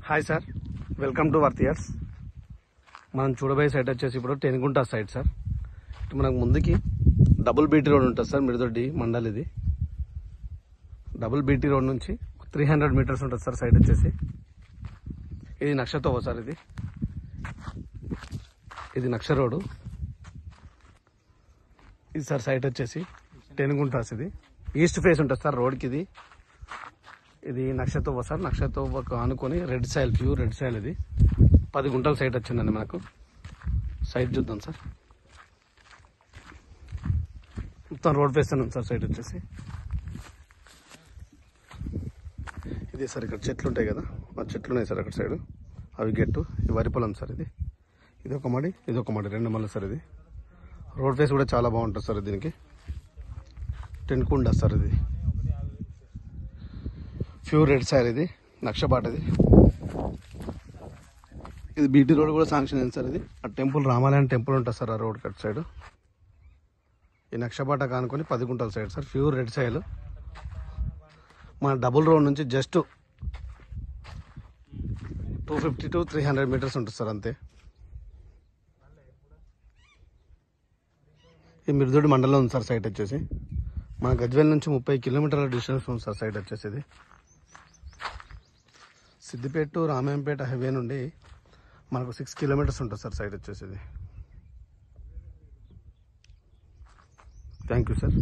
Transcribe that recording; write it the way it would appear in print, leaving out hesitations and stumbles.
Hi sir, welcome to వర్తియర్స్. మనం చూడబోయే సైట్ వచ్చేసి ఇప్పుడు టెనుగుంట సైట్ సార్. ఇటు మనకు ముందుకి డబుల్ బీటీ రోడ్ ఉంటుంది సార్. మిడిదొడ్డి మండల్ ఇది. డబుల్ బీటీ రోడ్ నుంచి 300 మీటర్స్ ఉంటుంది సార్ సైట్ వచ్చేసి. ఇది నక్షతోవ సార్. ఇది నక్ష రోడ్డు. ఇది సార్ సైట్ వచ్చేసి టెనుగుంటాస్. ఇది ఈస్ట్ ఫేస్ ఉంటుంది సార్ రోడ్కి. ఇది నక్షతోవ సార్. నక్షతోవకు ఆనుకొని red soil, pure red soil. ఇది 10 గుంటల సైట్ వచ్చిందండి మనకు. సైట్ చూద్దాం సార్. మొత్తం రోడ్ ఫేస్ ఉంది సార్ సైట్ వచ్చేసి. ఇది సార్ ఇక్కడ చెట్లు ఉంటాయి కదా, ఆ చెట్లు ఉన్నాయి సార్ అక్కడ సైడ్. అవి గెట్టు. ఇది వరి పొలం సార్. ఇది ఒక మడి, ఇది ఒక మడి, 2 మళ్ళీ సార్. ఇది రోడ్ ఫేస్ కూడా చాలా బాగుంటుంది సార్. దీనికి టెనుగుంట సార్. ఇది ప్యూర్ రెడ్ సాయిల్. ఇది నక్షబాట. ఇది బీటీ రోడ్ కూడా శాంక్షన్ అయింది సార్. ఇది ఆ టెంపుల్, రామాలయం టెంపుల్ ఉంటుంది సార్ ఆ రోడ్ కట్ సైడ్. ఈ నక్షబాట కానుకొని 10 గుంటల side sir. Pure red soil. మన డబుల్ రోడ్ నుంచి జస్ట్ 250 to 300 మీటర్స్ ఉంటుంది సార్ అంతే. ఈ మిర్దొడ్డి మండలంలో ఉంది సార్ సైట్ వచ్చేసి. మన గజ్వేల్ నుంచి 30 కిలోమీటర్ల డిస్టెన్స్ ఉంది సార్ సైట్ వచ్చేసి. ఇది సిద్దిపేట టు రామాయంపేట హైవే నుండి మనకు 6 కిలోమీటర్స్ ఉంటుంది సార్ సైట్ వచ్చేసి. Thank you sir.